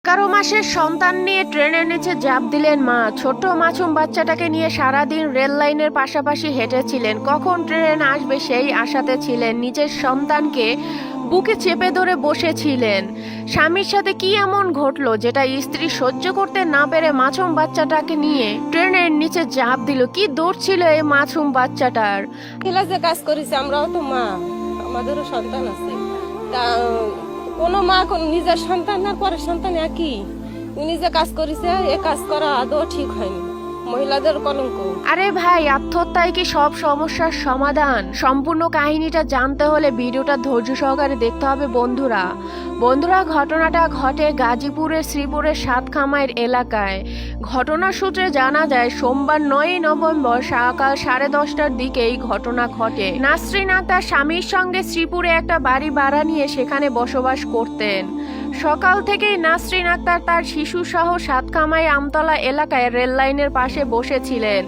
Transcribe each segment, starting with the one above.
11 মাসের সন্তান নিয়ে ট্রেনের নিচে ঝাঁপ দিলেন মা। ছোট মাসুম বাচ্চাটাকে নিয়ে সারাদিন রেল লাইনের পাশাপাশি হেঁটেছিলেন। কখন ট্রেন আসবে সেই আশাতে ছিলেন। নিজের সন্তানকে বুকে চেপে ধরে বসেছিলেন। স্বামীর সাথে কি এমন ঘটলো যেটা স্ত্রী সহ্য করতে না পেরে মাসুম বাচ্চাটাকে নিয়ে ট্রেনের নিচে ঝাঁপ দিল? কি দৌড় ছিল এই মাসুম বাচ্চাটার? যে কাজ করেছি, আমরাও তো মা, আমাদেরও সন্তান আছে। তা কোনো মা কোন নিজের সন্তান আর পরের সন্তান একই। নিজে কাজ করেছে, এ কাজ করা আদৌ ঠিক হয়নি, মহিলাদের কলঙ্ক। আরে ভাই, আত্মহত্যায় কি সব সমস্যার সমাধান? সম্পূর্ণ কাহিনীটা জানতে হলে ভিডিওটা ধৈর্য সহকারে দেখতে হবে বন্ধুরা। ঘটনাটা ঘটে গাজীপুরের শ্রীপুরের সাতখামাইর এলাকায়। ঘটনার সূত্রে জানা যায় সোমবার 9 নভেম্বর সকাল 10:30টার দিকে এই ঘটনা ঘটে। নাসরিন আক্তার স্বামীর সঙ্গে শ্রীপুরে একটা বাড়ি ভাড়া নিয়ে সেখানে বসবাস করতেন। সকাল থেকেই নাসরিন আক্তার তার শিশু সহ সাতখামাই আমতলা এলাকায় রেল লাইনের পাশে বসেছিলেন।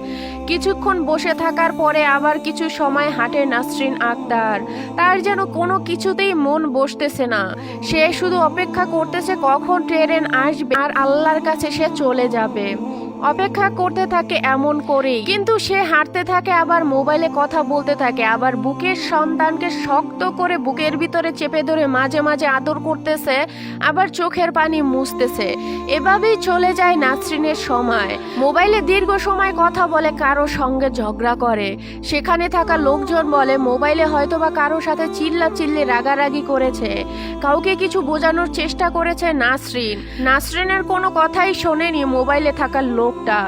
কিছুক্ষণ বসে থাকার পরে আবার কিছু সময় হাঁটে নাসরিন আক্তার। তার যেন কোনো কিছুতেই মন বসতেছে না। সে শুধু অপেক্ষা করতেছে কখন ট্রেন আসবে আর আল্লাহর কাছে সে চলে যাবে। অপেক্ষা করতে থাকে এমন করেই, কিন্তু সে হাঁটতে থাকে, আবার মোবাইলে কথা বলতে থাকে, আবার বুকের সন্তানকে শক্ত করে বুকের ভিতরে চেপে ধরে মাঝে মাঝে আদর করতেছে, আবার চোখের পানি মুছতেছে। এভাবেই চলে যায় নাসরিনের সময়। মোবাইলে দীর্ঘ সময় কথা বলে, কারো সঙ্গে ঝগড়া করে। সেখানে থাকা লোকজন বলে মোবাইলে হয়তোবা কারো সাথে চিল্লাচিল্লি রাগারাগি করেছে, কাউকে কিছু বোঝানোর চেষ্টা করেছে নাসরিনের কোনো কথাই শোনেনি মোবাইলে থাকা লোকটা।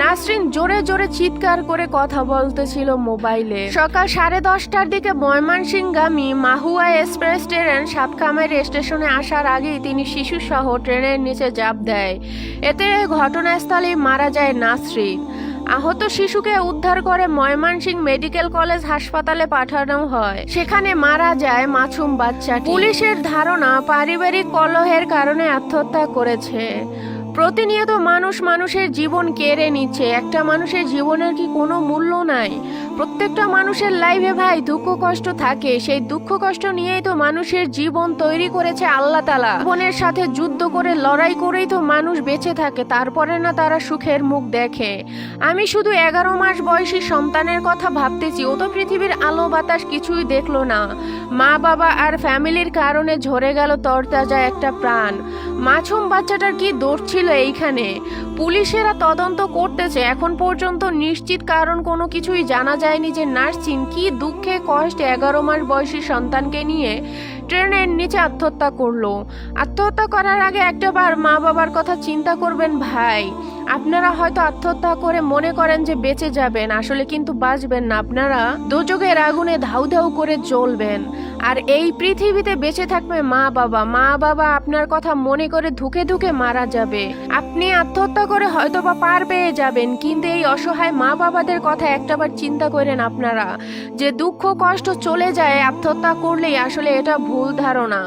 নাসরিন জোরে জোরে চিৎকার করে কথা বলতেছিল মোবাইলে। সকাল 10:30টার দিকে ময়মনসিংহগামী মাহুয়া এক্সপ্রেস ট্রেন সাতখামাই স্টেশনে আসার আগেই তিনি শিশু সহ ট্রেনের নিচে ঝাঁপ দেয়। এতে ঘটনাস্থলেই মারা যায় নাসরিন। আহত শিশুকে উদ্ধার করে ময়মনসিংহ মেডিকেল কলেজ হাসপাতালে পাঠানো হয়। সেখানে মারা যায় মাসুম বাচ্চাটি। পুলিশের ধারণা পারিবারিক কলহের কারণে আত্মহত্যা করেছে। প্রতিনিয়ত মানুষের জীবন কেড়ে নিচ্ছে। একটা মানুষের জীবনের কি কোনো মূল্য নাই? প্রত্যেকটা মানুষের লাইফে ভাই দুঃখ কষ্ট থাকে। সেই দুঃখ কষ্ট নিয়েই তো মানুষের জীবন তৈরি করেছে আল্লাহ তাআলা। জীবনের সাথে যুদ্ধ করে লড়াই করেই তো মানুষ বেঁচে থাকে, তারপরে না তারা সুখের মুখ দেখে। আমি শুধু 11 মাস বয়সী সন্তানের কথা ভাবতেছি। ও তো পৃথিবীর আলো বাতাস কিছুই দেখলো না। মা বাবা আর ফ্যামিলির কারণে ঝরে গেল তরতাজা একটা প্রাণ। মাসুম বাচ্চাটার কি দোষ ছিল এইখানে? পুলিশেরা তদন্ত করতেছে। এখন পর্যন্ত নিশ্চিত কারণ কোনো কিছুই জানা যায়নি যে নাসরিন কি দুঃখে কষ্টে 11 মাস বয়সী সন্তানকে নিয়ে ট্রেনের নিচে আত্মহত্যা করলো। আত্মহত্যা করার আগে একটাবার মা বাবার কথা চিন্তা করবেন ভাই। আপনারা হয়তো আত্মহত্যা করে মনে করেন যে বেঁচে যাবেন, আসলে কিন্তু বাঁচবেন না। আপনারা দোজখের আগুনে ধাউ ধাউ করে জ্বলবেন। আর এই পৃথিবীতে বেঁচে থাকবে মা বাবা আপনার কথা মনে করে ধুকে ধুকে মারা যাবে। আপনি আত্মহত্যা করে হয়তোবা পার পেয়ে যাবেন, কিন্তু এই অসহায় মা বাবাদের কথা একটাবার চিন্তা করেন আপনারা। যে দুঃখ কষ্ট চলে যায় আত্মহত্যা করলেই, আসলে এটা ভুল ধারণা।